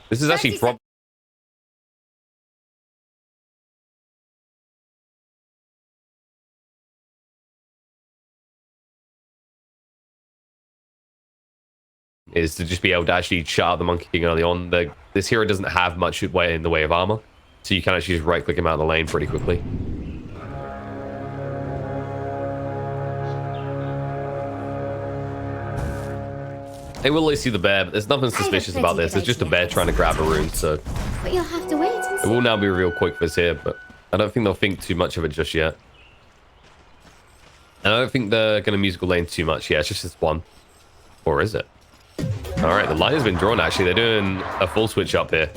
This is actually from. Is to just be able to actually shut out the Monkey King early on. This hero doesn't have much way in the way of armor, so you can actually just right click him out of the lane pretty quickly. They will always see the bear, but there's nothing suspicious about this. It's just a bear trying to grab a rune, so. But you'll have to wait and see. It will now be revealed quick for us here, but I don't think they'll think too much of it just yet. And I don't think they're going to musical lane too much. Yeah, it's just this one. Or is it? All right, the line has been drawn, actually. They're doing a full switch up here.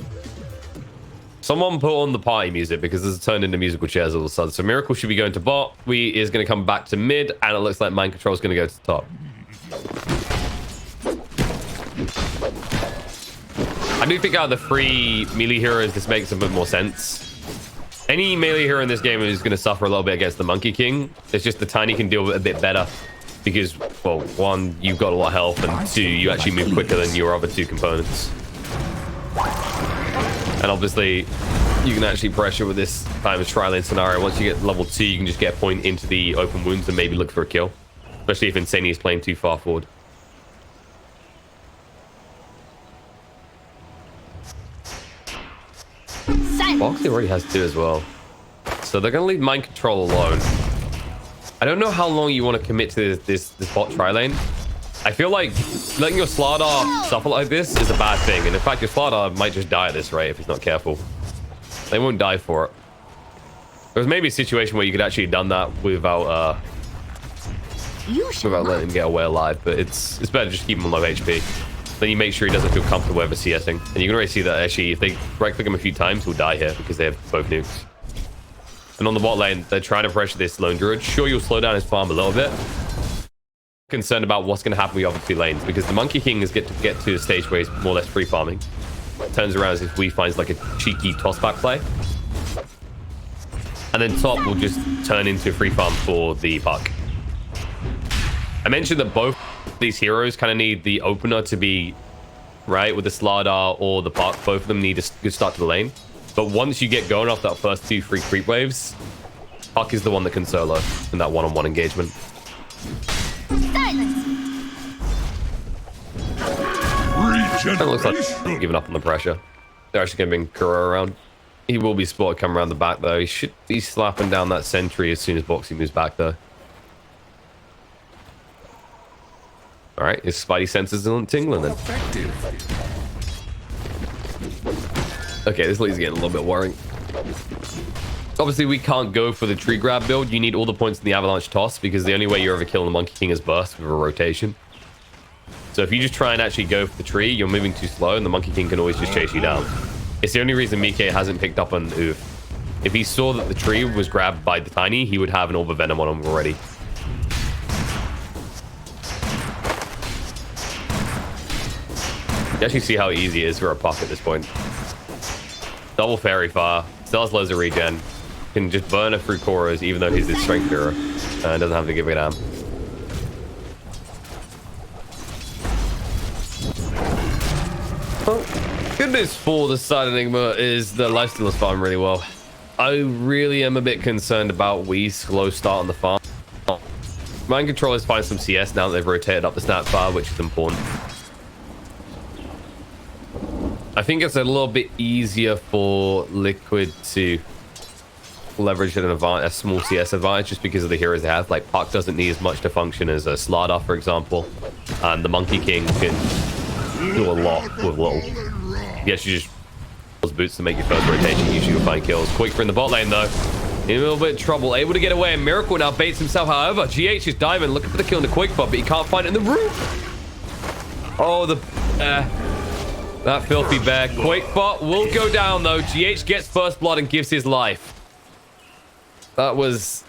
Someone put on the party music because this has turned into musical chairs all of a sudden. So Miracle should be going to bot. We is going to come back to mid, and it looks like Mind Control is going to go to the top. I do think out of the three melee heroes, this makes a bit more sense. Any melee hero in this game is going to suffer a little bit against the Monkey King. It's just the Tiny can deal with it a bit better. Because, well, one, you've got a lot of health, and two, you actually move quicker than your other two components. And obviously, you can actually pressure with this time of tri-lane scenario. Once you get level 2, you can just get a point into the open wounds and maybe look for a kill. Especially if Insani is playing too far forward. Boxy already has 2 as well. So they're going to leave Mind Control alone. I don't know how long you want to commit to this bot tri-lane. I feel like letting your Slardar suffer like this is a bad thing. And in fact, your Slardar might just die at this rate if he's not careful. They won't die for it. There was maybe a situation where you could actually have done that without letting him get away alive. But it's better just keep him on low HP. Then you make sure he doesn't feel comfortable ever CSing. And you can already see that actually if they right click him a few times, he'll die here because they have both nukes. And on the bot lane, they're trying to pressure this lone druid. Sure, you'll slow down his farm a little bit. Concerned about what's going to happen with the other 2 lanes because the Monkey King is get to a stage where he's more or less free farming. Turns around as if we finds like a cheeky toss-back play. And then top will just turn into a free farm for the puck. I mentioned that both these heroes kind of need the opener to be right with the Slardar or the puck. Both of them need a good start to the lane. But once you get going off that first 2 free creep waves, Puck is the one that can solo in that one-on-one engagement. It looks like they're giving up on the pressure. They're actually going to bring Kuro around. He will be spotted coming around the back, though. He should be slapping down that sentry as soon as Boxy moves back, though. All right, his Spidey senses aren't tingling then. Okay, this lead's getting a little bit worrying. Obviously, we can't go for the tree grab build. You need all the points in the avalanche toss because the only way you're ever killing the Monkey King is burst with a rotation. So if you just try and actually go for the tree, you're moving too slow and the Monkey King can always just chase you down. It's the only reason Mike hasn't picked up on Oof. If he saw that the tree was grabbed by the Tiny, he would have an Orb of Venom on him already. You actually see how easy it is for a puck at this point. Double Fairy Fire, still has loads of regen, can just burn it through Koros even though he's this strength hero and doesn't have to give a damn. Well, good news for the side of Nigma is the lifesteal is farming really well. I really am a bit concerned about Wee's slow start on the farm. Mind Control is finding some CS now that they've rotated up the snap bar, which is important. I think it's a little bit easier for Liquid to leverage a small CS advantage just because of the heroes they have. Like Puck doesn't need as much to function as a Slardar, for example, and the Monkey King can do a lot with little. Yes, you just those boots to make your first rotation. Usually you'll find kills. Quick for in the bot lane though. In a little bit of trouble, able to get away. And Miracle now baits himself. However, GH is diving, looking for the kill in the quick bot, but he can't find it in the roof. Oh, that filthy bear. Quake bot will go down though. GH gets first blood and gives his life. That was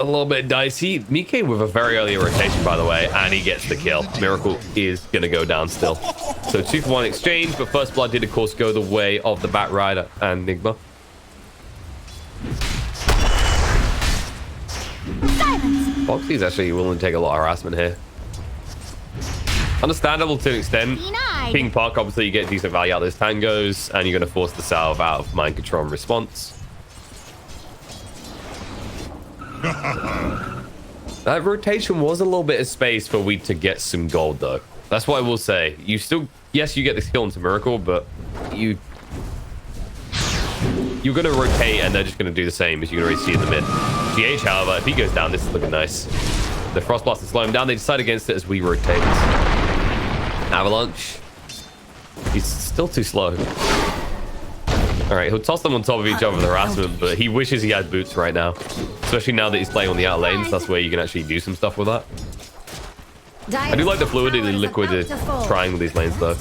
a little bit dicey. Mike with a very early rotation, by the way, and he gets the kill. Miracle is going to go down still. So 2-for-1 exchange, but first blood did, of course, go the way of the Bat Rider and Nigma. Boxy's actually willing to take a lot of harassment here. Understandable to an extent. King Puck, obviously you get decent value out of those tangos, and you're going to force the salve out of mind control and response. That rotation was a little bit of space for Wheat to get some gold, though. That's what I will say. You still, yes, you get the skill into Miracle, but you're going to rotate, and they're just going to do the same as you can already see in the mid. GH, however, if he goes down, this is looking nice. The Frost Blast is slowing him down. They decide against it as we rotate. Avalanche. He's still too slow. All right, he'll toss them on top of each other with harassment, but he wishes he had boots right now. Especially now that he's playing on the outer lanes. That's where you can actually do some stuff with that. I do like the fluidity Liquid is trying with these lanes, though.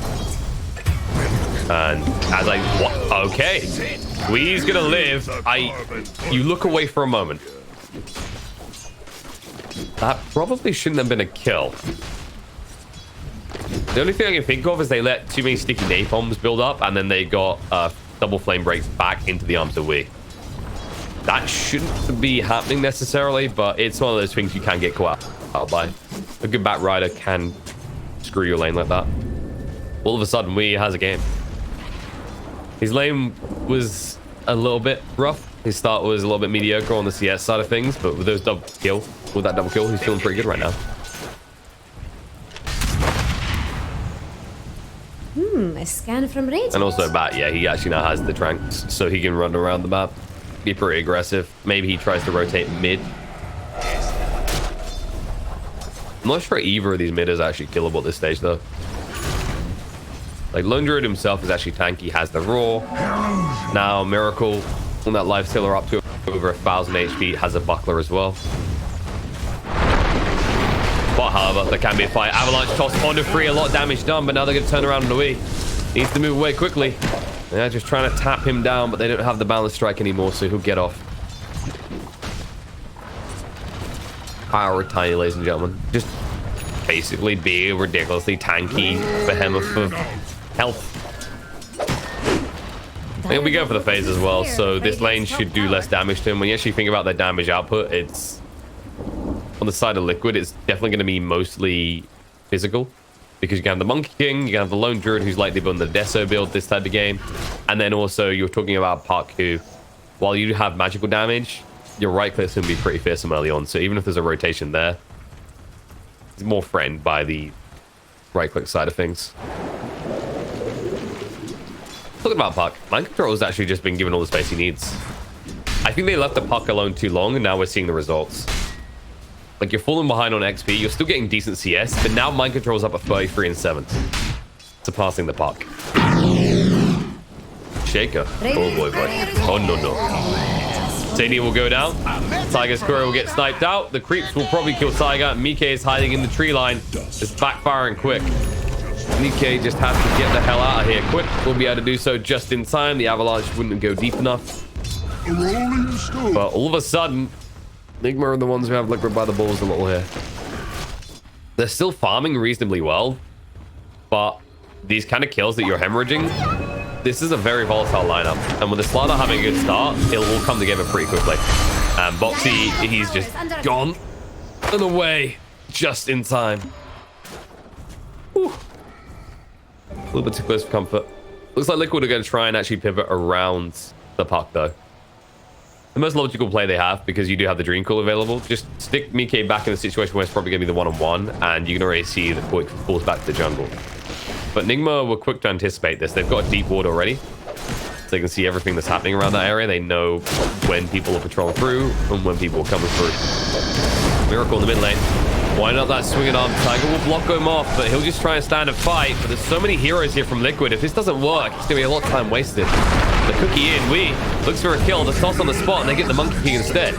And as I... What? Okay. Wee's gonna live. You look away for a moment. That probably shouldn't have been a kill. The only thing I can think of is they let too many sticky napalms build up, and then they got double flame breaks back into the arms of Wee. That shouldn't be happening necessarily, but it's one of those things you can get caught out by. A good back rider can screw your lane like that. All of a sudden, Wee has a game. His lane was a little bit rough. His start was a little bit mediocre on the CS side of things, but with that double kill, he's feeling pretty good right now. A scan from Rage. And also yeah, he actually now has the tranks, so he can run around the map, be pretty aggressive. Maybe he tries to rotate mid. I'm not sure either of these mid is actually killable at this stage, though. Like, Lone Druid himself is actually tanky, has the Raw. Now, Miracle on that life stealer up to over 1,000 HP, has a buckler as well. But, however, there can be a fight. Avalanche toss onto free, a lot of damage done, but now they're going to turn around on the Wii. Needs to move away quickly. They're just trying to tap him down, but they don't have the balance strike anymore, so he'll get off. Power tiny, ladies and gentlemen. Just basically be a ridiculously tanky behemoth of health. I think we go for the phase as well, so this lane should do less damage to him. When you actually think about their damage output, it's on the side of Liquid, it's definitely going to be mostly physical, because you can have the Monkey King, you can have the Lone Druid, who's likely building the Deso build this type of game, and then also you're talking about Puck, who, while you have magical damage, your right click's going to be pretty fearsome early on, so even if there's a rotation there, it's more threatened by the right click side of things. Talking about Puck, Mind Control has actually just been given all the space he needs. I think they left the Puck alone too long, and now we're seeing the results. Like, you're falling behind on XP, you're still getting decent CS, but now Mind Control's up at 33 and 7, surpassing the Puck. Shaker. Oh boy, boy. Oh no. Sadie will go down. Tiger's Courier will get sniped out. The creeps will probably kill Tiger. Mike is hiding in the tree line. It's backfiring quick. Mike just has to get the hell out of here quick. We'll be able to do so just in time. The Avalanche wouldn't go deep enough. But all of a sudden, Nigma are the ones who have Liquid by the balls a little here. They're still farming reasonably well, but these kind of kills that you're hemorrhaging, this is a very volatile lineup. And with the Slaughter having a good start, it'll all come together pretty quickly. And Boxy, he's just gone and away just in time. Whew. A little bit too close for comfort. Looks like Liquid are going to try and actually pivot around the Puck, though. The most logical play they have, because you do have the Dream Coil available, just stick Mike back in a situation where it's probably going to be the one-on-one, and you can already see the quick falls back to the jungle. But Nigma were quick to anticipate this. They've got a deep ward already, so they can see everything that's happening around that area. They know when people are patrolling through and when people are coming through. Miracle in the mid lane. Why not that swinging arm? Tiger will block him off, but he'll just try and stand and fight. But there's so many heroes here from Liquid. If this doesn't work, it's going to be a lot of time wasted. The cookie in, Wee looks for a kill. The toss on the spot, and they get the Monkey King instead.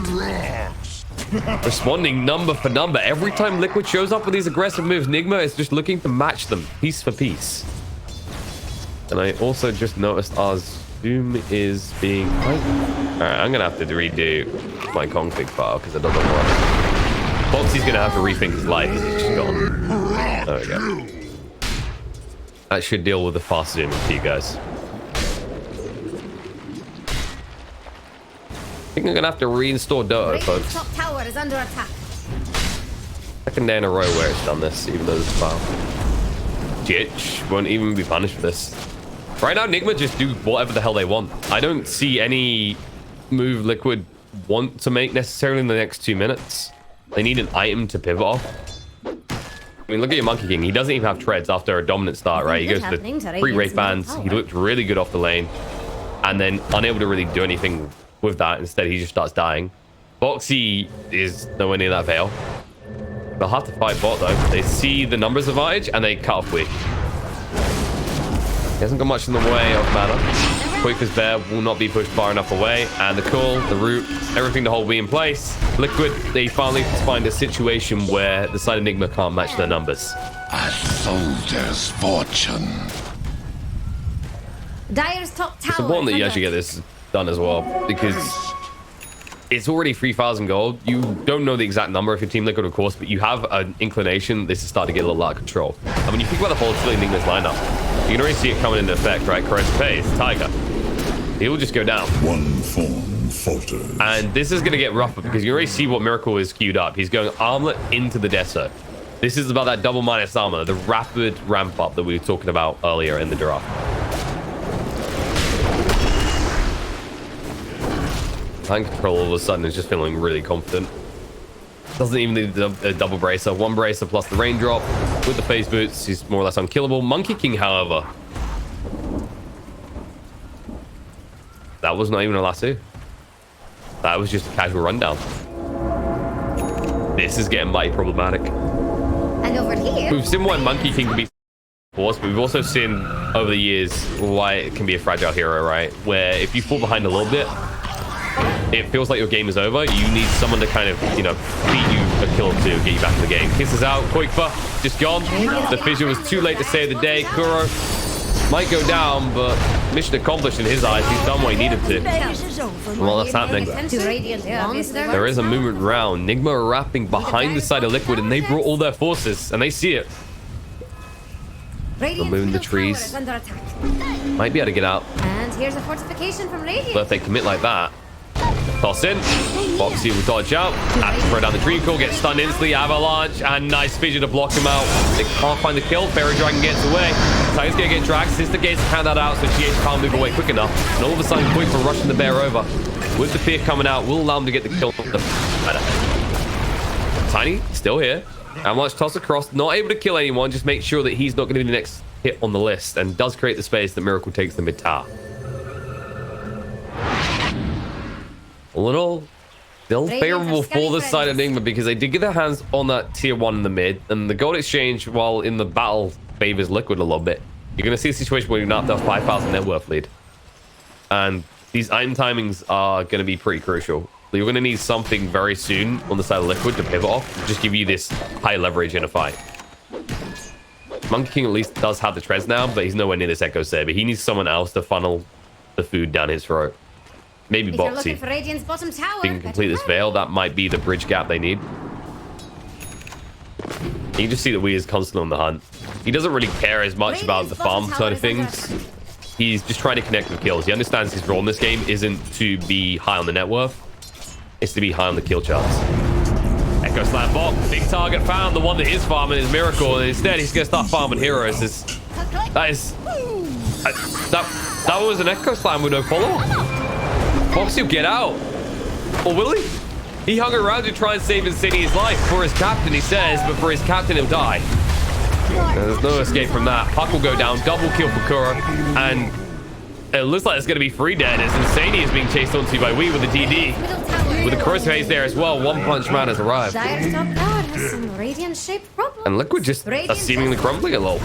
Responding number for number. Every time Liquid shows up with these aggressive moves, Nigma is just looking to match them piece for piece. And I also just noticed our Zoom is being... Alright, I'm going to have to redo my config file because it doesn't work. Boxy's going to have to rethink his life because he's just gone. There we go. That should deal with the fast zoom for you guys. I think I'm going to have to reinstall DOTA, folks. Top tower is under attack. Second day in a row where it's done this, even though there's a file. Jitch won't even be punished for this. Right now, Nigma just do whatever the hell they want. I don't see any move Liquid want to make necessarily in the next 2 minutes. They need an item to pivot off. I mean, look at your Monkey King. He doesn't even have treads after a dominant start, right? He goes to the 3 Wraith Bands. He looked really good off the lane. And then unable to really do anything with that. Instead, he just starts dying. Boxy is nowhere near that Veil. They'll have to fight bot, though. They see the numbers advantage, and they cut off quick. He hasn't got much in the way of mana. Quick is there, will not be pushed far enough away. And the cool, the root, everything to hold we in place. Liquid, they finally find a situation where the side of Nigma can't match their numbers. A soldier's fortune. Dire's top tower. It's important that you actually get this done as well, because it's already 3,000 gold. You don't know the exact number of your Team Liquid, of course, but you have an inclination this is starting to get a little out of control. And when you think about the volatility in Nigma's lineup, you can already see it coming into effect, right? Correct pace, Tiger. He will just go down. One form falters. And this is going to get rougher because you already see what Miracle is queued up. He's going armlet into the Desert. This is about that double minus armor, the rapid ramp up that we were talking about earlier in the draft. Tank control all of a sudden is just feeling really confident. Doesn't even need a double bracer. 1 bracer plus the raindrop. With the phase boots, he's more or less unkillable. Monkey King, however, that was not even a lasso. That was just a casual rundown. This is getting mighty problematic. And over here, We've seen why Monkey King can be forced, but we've also seen over the years why it can be a fragile hero, right? Where if you fall behind a little bit, it feels like your game is over. You need someone to kind of, you know, beat you a kill or two, get you back in the game. Kisses out, Qualifier, just gone. The fissure was too late to save the day. Kuro might go down, but mission accomplished in his eyes. He's done what he needed to. Well, that's happening. There is a movement round. Nigma are wrapping behind the side of Liquid, and they brought all their forces, and they see it. They'll move in the trees. Might be able to get out. And here's a fortification from Radiant. But if they commit like that, toss in. Boxy will dodge out. Have to throw down the Dream Call, get stunned instantly. Avalanche and nice fissure to block him out. They can't find the kill. Fairy Dragon gets away. Tiger's gonna get dragged. Sister Gates count that out, so GH can't move away quick enough. And all of a sudden, Quick for rushing the bear over. With the fear coming out, will allow him to get the kill. Tiny still here. Avalanche toss across, not able to kill anyone. Just make sure that he's not going to be the next hit on the list, and does create the space that Miracle takes the mid tower. A little still favorable for the side of Nigma because they did get their hands on that tier 1 in the mid, and the gold exchange, while in the battle, favors Liquid a little bit. You're going to see a situation where you're not that 5,000 net worth lead, and these item timings are going to be pretty crucial. You're going to need something very soon on the side of Liquid to pivot off, just give you this high leverage in a fight. Monkey King at least does have the treads now, but he's nowhere near this Echo Saber. He needs someone else to funnel the food down his throat. Maybe Boxy. If he can complete this Veil, that might be the bridge gap they need. You can just see that Wee is constantly on the hunt. He doesn't really care as much about the farm side of things. He's just trying to connect with kills. He understands his role in this game isn't to be high on the net worth. It's to be high on the kill charts. Echo Slam bot. Big target found. The one that is farming is Miracle. And instead, he's going to start farming heroes. That was an Echo Slam with no follow-up. Foxy will get out. Or will he? He hung around to try and save Insignia's life for his captain, he says, but for his captain, he'll die. There's no escape from that. Puck will go down. Double kill for Kuro. And it looks like it's going to be 3 dead as Insania is being chased onto by Wee with the DD. With the cross phase there as well. One Punch Man has arrived. Dire's top tower has some Radiant shaped problems. And Liquid just are seemingly crumbling a little.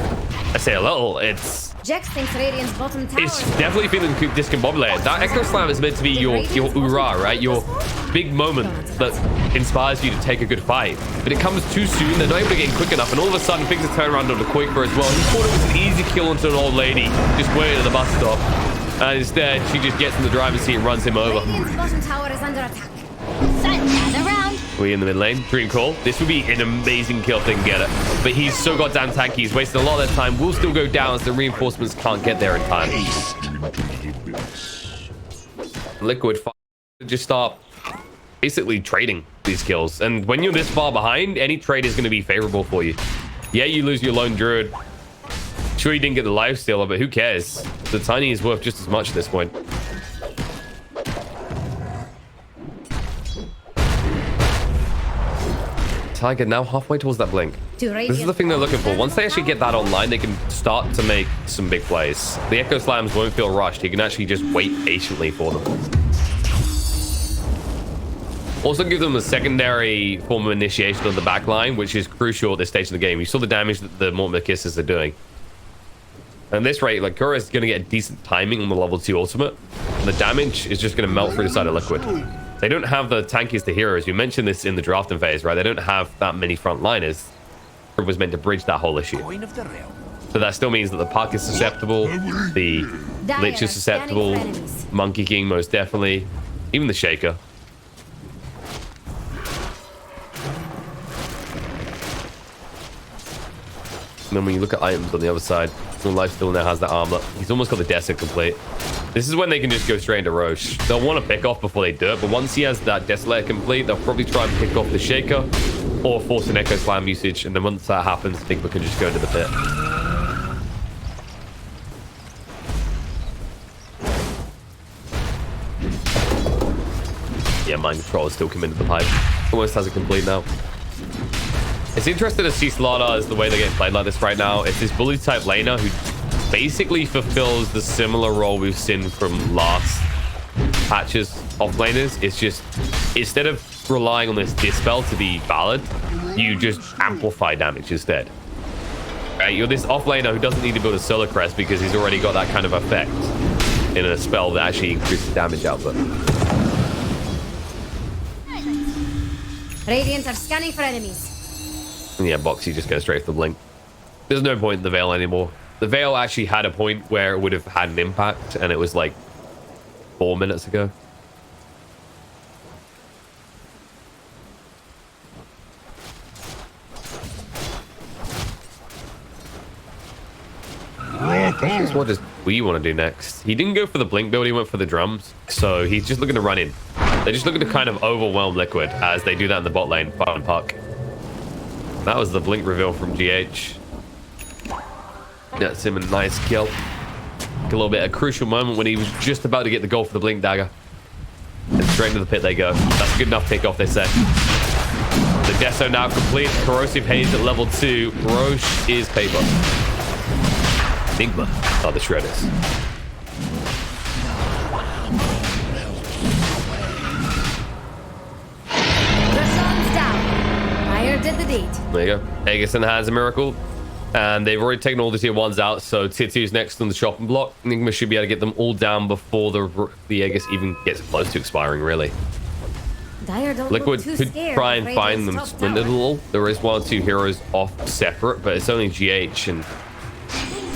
I say a little. It's Jax thinks Radiant's bottom tower. It's definitely feeling discombobulated. That Echo Slam is meant to be your hoorah, right? Your big moment that inspires you to take a good fight. But it comes too soon. They're not able to get in quick enough. And all of a sudden, things are turned around onto Qualifier as well. He thought it was an easy kill onto an old lady just waiting at the bus stop. And instead, she just gets in the driver's seat and runs him over. Radiant's bottom tower is under attack. We in the mid lane. Green call. This would be an amazing kill if they can get it. But he's so goddamn tanky. He's wasting a lot of their time. Will still go down as the reinforcements can't get there in time. Liquid just start basically trading these kills. And when you're this far behind, any trade is going to be favorable for you. Yeah, you lose your lone druid. Sure, he didn't get the life stealer, but who cares? The tiny is worth just as much at this point. Tiger now halfway towards that blink. This is the thing they're looking for. Once they actually get that online, they can start to make some big plays. The Echo Slams won't feel rushed. You can actually just wait patiently for them. Also give them a secondary form of initiation on the back line, which is crucial at this stage of the game. You saw the damage that the Mortimer Kisses are doing. And at this rate, like, Kura is going to get decent timing on the level 2 ultimate. And the damage is just going to melt through the side of Liquid. They don't have the tankiest of heroes. You mentioned this in the drafting phase, right? They don't have that many frontliners. It was meant to bridge that whole issue. So that still means that the Puck is susceptible, the Lich is susceptible, Monkey King most definitely, even the Shaker. And then when you look at items on the other side, Life still now has that armlet. He's almost got the Desert complete. This is when they can just go straight into Roche. They'll want to pick off before they do it, but once he has that Desolator complete, they'll probably try and pick off the Shaker or force an Echo Slam usage, and then once that happens, Nigma can just go into the pit. Yeah, Mind Control is still committed to the pipe. Almost has it complete now. It's interesting to see Slaughter as the way they're getting played like this right now. It's this bully type laner who basically fulfills the similar role we've seen from last patches off laners. It's just, instead of relying on this dispel to be valid, you just amplify damage instead. Right? You're this off laner who doesn't need to build a Solar Crest because he's already got that kind of effect in a spell that actually increases damage output. Radiant are scanning for enemies. And yeah, Boxy just goes straight for the blink. There's no point in the Veil anymore. The Veil actually had a point where it would have had an impact, and it was like 4 minutes ago. What does we want to do next? He didn't go for the blink build, he went for the drums. So he's just looking to run in. They're just looking to kind of overwhelm Liquid as they do that in the bot lane, Fun Puck. That was the blink reveal from GH. That's him a nice kill. A little bit, a crucial moment when he was just about to get the goal for the blink dagger. And straight into the pit they go. That's a good enough pick off, they say. The Deso now complete. Corrosive Haze at level 2. Roche is paper. Nigma are the shredders. Did the deed. There you go. Aegis in the hands of Miracle. And they've already taken all the tier 1s out, so tier 2's next on the chopping block. Nigma should be able to get them all down before the Aegis even gets close to expiring, really. Liquid could try and find them splintered a little. There is 1 or 2 heroes off separate, but it's only GH, and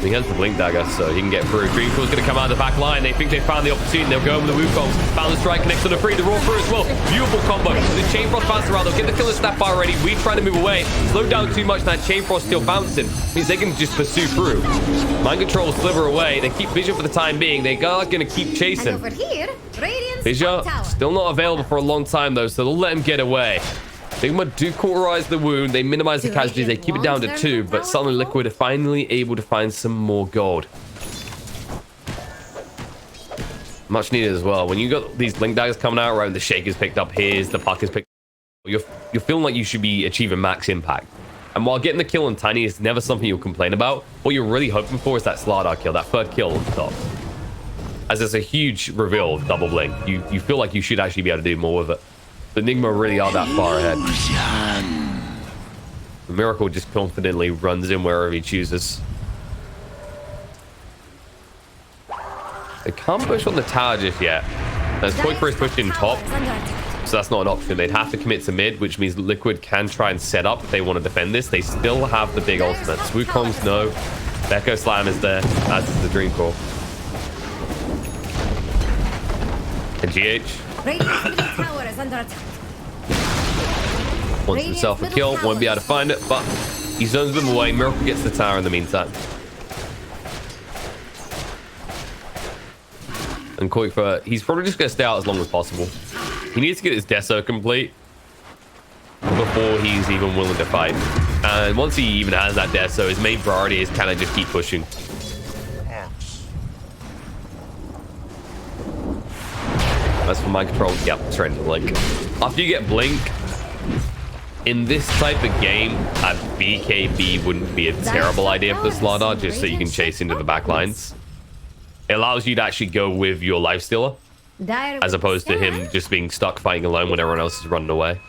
he has the blink dagger, so he can get through. Dreamfall's going to come out of the back line. They think they found the opportunity. They'll go over the Wukong. Found the strike, connects on the free. The raw through as well. Beautiful combo. The Chain Frost bounces around. They'll get the killer snap bar ready. We try to move away. Slow down too much. That Chain Frost still bouncing. Means they can just pursue through. Mind Control slither away. They keep Vision for the time being. They are going to keep chasing. And over here, Vision still not available for a long time though, so they'll let him get away. Nigma do cauterize the wound, they minimize the casualties, they keep it down to 2, but suddenly Liquid are finally able to find some more gold. Much needed as well. When you got these blink daggers coming out, right, the Shaker's picked up, here's the Puck is picked up, you're feeling like you should be achieving max impact. And while getting the kill on Tiny is never something you'll complain about, what you're really hoping for is that Slardar kill, that third kill on the top. As it's a huge reveal of double blink, you feel like you should actually be able to do more with it. The Nigma really are that far ahead. The Miracle just confidently runs in wherever he chooses. They can't push on the tower just yet. As Qualifier is pushed in top, so that's not an option. They'd have to commit to mid, which means Liquid can try and set up if they want to defend this. They still have the big ultimates. Wukong's no. Echo Slam is there, as is the Dream Core. And GH wants himself a kill, won't be able to find it, but he zones them away. Miracle gets the tower in the meantime. And Qualifier, he's probably just going to stay out as long as possible. He needs to get his Deso complete before he's even willing to fight. And once he even has that Deso, his main priority is kind of just keep pushing. That's for mind control. Yep, straight into Blink. After you get Blink, in this type of game, a BKB wouldn't be a terrible idea for the Slardar, just so you can chase into the back lines. It allows you to actually go with your lifestealer, as opposed to him just being stuck fighting alone when everyone else is running away.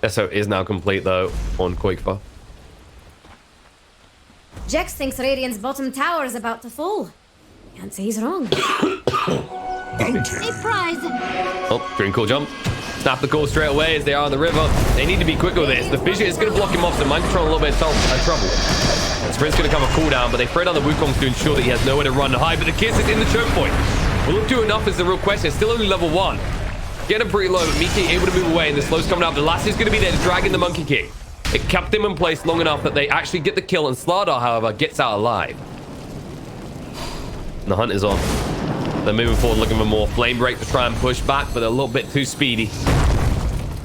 SO is now complete, though, on Qualifier. Jax thinks Radiant's bottom tower is about to fall. Can't say he's wrong. A prize. Oh, green cool jump. Snap the call straight away as they are on the river. They need to be quick with this. The fissure is going to block him off, so mind control a little bit of trouble. The sprint's going to come a cooldown, but they throw down the Wukong to ensure that he has nowhere to run high. But the kiss is in the choke point. Will it do enough is the real question. It's still only level 1. Get him pretty low, but Miki able to move away, and the slow's coming up. The last is going to be there to drag in the Monkey King. It kept him in place long enough that they actually get the kill, and Slardar, however, gets out alive. And the hunt is on. They're moving forward, looking for more flame break to try and push back, but they're a little bit too speedy.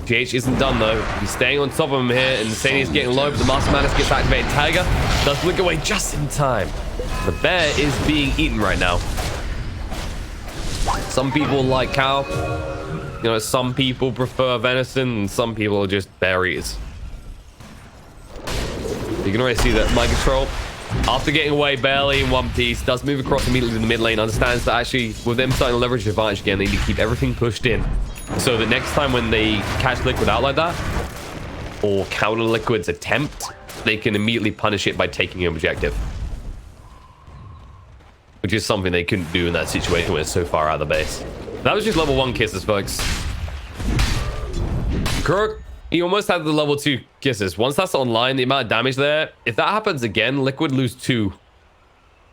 GH isn't done, though. He's staying on top of him here, and Insania's getting low, but the Master Madness gets activated. Tiger does blink away just in time. The bear is being eaten right now. Some people like cow. You know, some people prefer venison, and some people are just berries. You can already see that mind control, after getting away barely in one piece, does move across immediately to the mid lane, understands that actually with them starting to leverage the advantage again, they need to keep everything pushed in. So the next time when they catch Liquid out like that, or counter Liquid's attempt, they can immediately punish it by taking an objective. Which is something they couldn't do in that situation when it's so far out of the base. That was just level 1 kisses, folks. Kirk, he almost had the level 2 kisses. Once that's online, the amount of damage there, if that happens again, Liquid lose 2.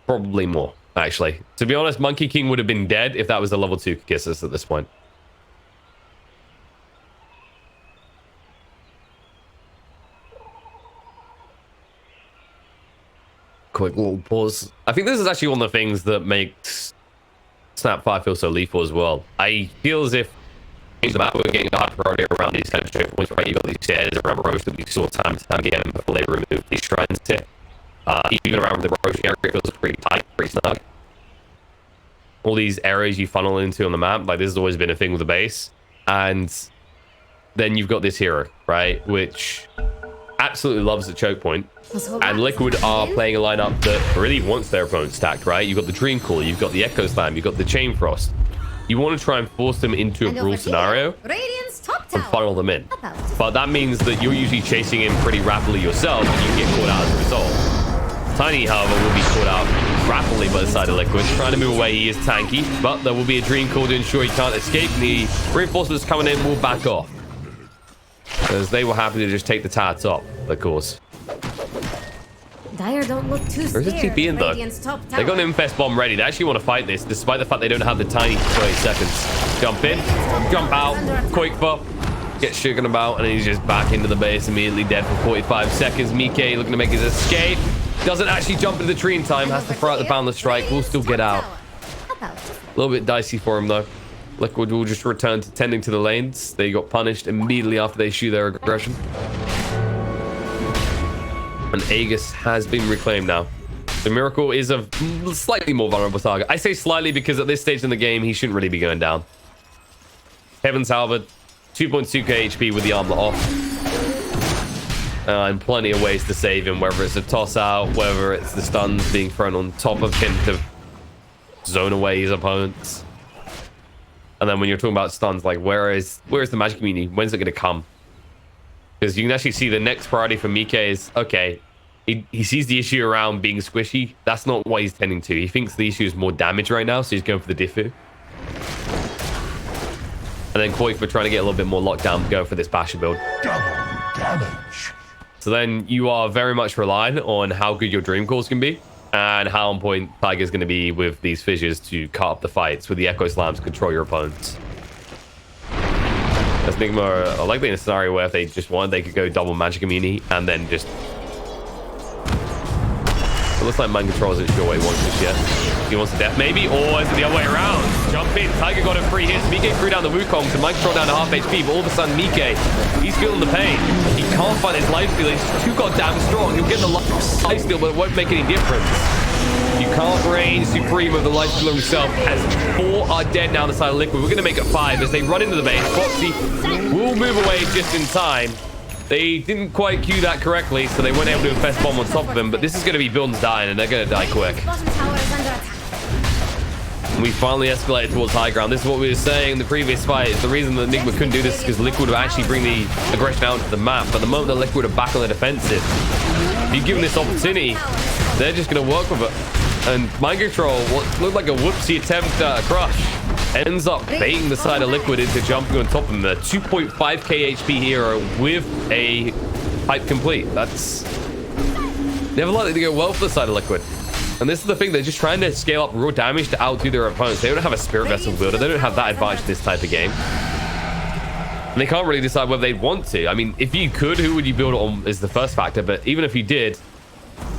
Probably more, actually. To be honest, Monkey King would have been dead if that was the level 2 kisses at this point. Quick little pause. I think this is actually one of the things that makes Snapfire feel so lethal as well. I feel as if the map we're getting a hard priority around these kind of choke points, right? You've got these stairs around Roche that we saw time to time again before they removed these shrines here. Even around the Roche area, it feels pretty tight, pretty snug. All these areas you funnel into on the map, like this has always been a thing with the base. And then you've got this hero, right? Which absolutely loves the choke point. And Liquid are playing a lineup that really wants their opponent stacked, right? You've got the Dream Call, you've got the Echo Slam, you've got the Chain Frost. You want to try and force them into a brawl scenario and funnel them in. But that means that you're usually chasing in pretty rapidly yourself, and you get caught out as a result. Tiny, however, will be caught out rapidly by the side of Liquid. Trying to move away, he is tanky, but there will be a Dream Call to ensure he can't escape. The reinforcements coming in will back off, as they were happy to just take the tower top, of course. Dire don't look too scared. Where's the TP in, though? They got an Infest Bomb ready. They actually want to fight this, despite the fact they don't have the tiny 30 seconds. Jump in, jump out, quick pop, get shaken about, and he's just back into the base, immediately dead for 45 seconds. Mike looking to make his escape. Doesn't actually jump into the tree in time, has to throw out the Boundless Strike. Will still get out. A little bit dicey for him, though. Liquid will just return to tending to the lanes. They got punished immediately after they shoot their aggression. And Aegis has been reclaimed now. The Miracle is a slightly more vulnerable target. I say slightly because at this stage in the game, he shouldn't really be going down. Heaven's Halberd, 2.2k HP with the armlet off. And plenty of ways to save him, whether it's a toss out, whether it's the stuns being thrown on top of him to zone away his opponents. And then when you're talking about stuns, like where is the magic community? When's it going to come? Because you can actually see the next priority for Mike is, okay, he sees the issue around being squishy. That's not what he's tending to. He thinks the issue is more damage right now, so he's going for the Diffu. And then Koi for trying to get a little bit more lockdown, going for this Basher build. Double damage. So then you are very much relying on how good your Dream Calls can be, and how on point Tiger's going to be with these fissures to cut up the fights with the Echo Slams to control your opponents. As Nigma are likely in a scenario where if they just wanted, they could go double magic immunity and then just... It looks like mind control isn't sure what he wants just yet. He wants the death maybe, or is it the other way around? Jump in, Tiger got him 3 hits. Mike threw down the Wukong, so mind control down to half HP, but all of a sudden Mike, he's feeling the pain. He can't find his life steal, he's too goddamn strong. He'll get the life steal, but it won't make any difference. You can't reign supreme of the life stealer himself, as 4 are dead now on the side of Liquid. We're going to make it 5 as they run into the base. Foxy will move away just in time. They didn't quite cue that correctly, so they weren't able to infest bomb on top of him. But this is going to be Buildings dying, and they're going to die quick. Bottom tower is under attack. We finally escalated towards high ground. This is what we were saying in the previous fight. Is the reason that Nigma couldn't do this is because Liquid would actually bring the aggression out to the map. But the moment that Liquid are back on the defensive, if you give them this opportunity, they're just going to work with it. And Mind Control, what looked like a whoopsie attempt at a crush, ends up baiting the side of Liquid into jumping on top of him. A 2.5k HP hero with a pipe complete. That's never likely to go well for the side of Liquid. And this is the thing, they're just trying to scale up raw damage to outdo their opponents. They don't have a Spirit Vessel builder. They don't have that advantage in this type of game. And they can't really decide whether they want to. I mean, if you could, who would you build it on is the first factor. But even if you did,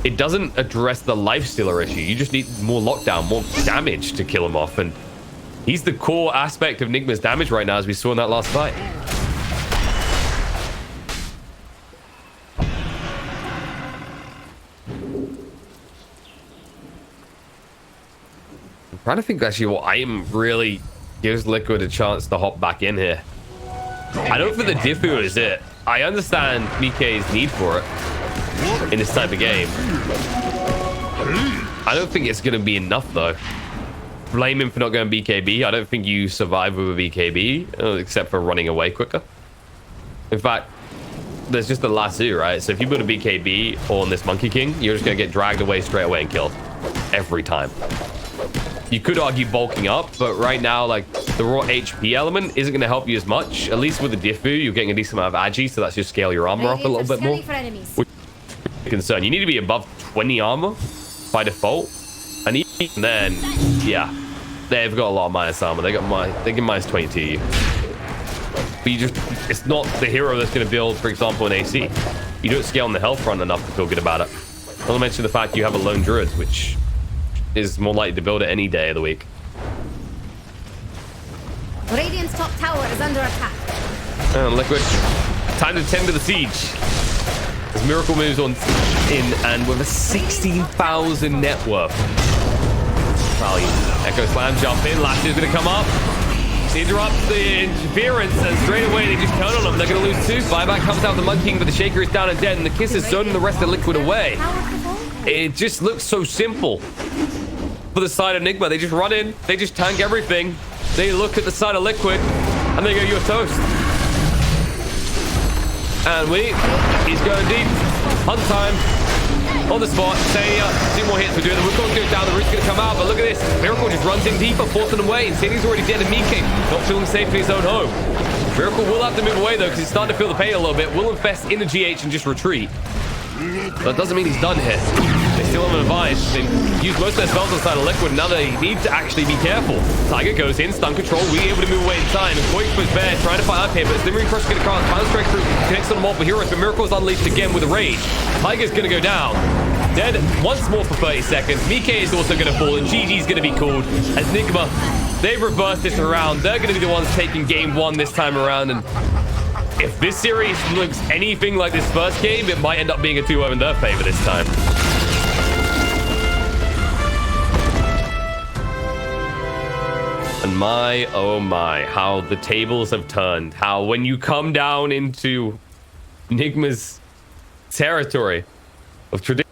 it doesn't address the lifestealer issue. You just need more lockdown, more damage to kill him off. And he's the core aspect of Nigma's damage right now, as we saw in that last fight. I'm trying to think actually what item really gives Liquid a chance to hop back in here. I don't think the Diffu is it. I understand Mikke's need for it in this type of game. I don't think it's going to be enough though. Blame him for not going BKB. I don't think you survive with a BKB, except for running away quicker. In fact, there's just the lasso, right? So if you build a BKB on this Monkey King, you're just going to get dragged away straight away and killed. Every time. You could argue bulking up, but right now, like, the raw HP element isn't going to help you as much. At least with the Diffu, you're getting a decent amount of agi, so that's just scale your armor up a little bit more. Which is a concern. You need to be above 20 armor by default. And even then, yeah, they've got a lot of minus armor. They get minus 20 to you. But you just, it's not the hero that's going to build, for example, an AC. You don't scale on the health front enough to feel good about it. Not to mention the fact you have a lone druid, which is more likely to build it any day of the week. Radiant's top tower is under attack. And Liquid, time to tend to the siege. As Miracle moves on in, and with a 16,000 net worth value. Echo Slam jump in, Lash is going to come up. Interrupts the interference, and straight away they just turn on them. They're going to lose 2. Buyback comes out the Monkey King, but the Shaker is down and dead, and the Kiss is zoning the rest of Liquid away. It just looks so simple for the side of Nigma. They just run in, they just tank everything. They look at the side of Liquid, and they go, "You're toast." And he's going deep. Hunt time. On the spot. Say 2 more hits. We're doing the Wukong's going down. The root's going to come out, but look at this. Miracle just runs in deeper, forcing them away. Insany's already dead, and Mikke not feeling safe in his own home. Miracle will have to move away, though, because he's starting to feel the pain a little bit. Will infest in the GH and just retreat. That doesn't mean he's done here. They still have an advantage. They use most of their spells on the side of Liquid. Now they need to actually be careful. Tiger goes in, stun control, really able to move away in time. And Quake was Bear trying to fight up here, but Slimmering Crush is going to cross. Final Strike through, connects on the multiple heroes, but Miracle's unleashed again with a rage. Tiger's going to go down. Dead once more for 30 seconds. Mikke is also going to fall, and GG's going to be called as Nigma, they've reversed this around. They're going to be the ones taking game 1 this time around, and if this series looks anything like this first game, it might end up being a 2-0 in their favor this time. And my, oh my, how the tables have turned. How when you come down into Nigma's territory of tradition,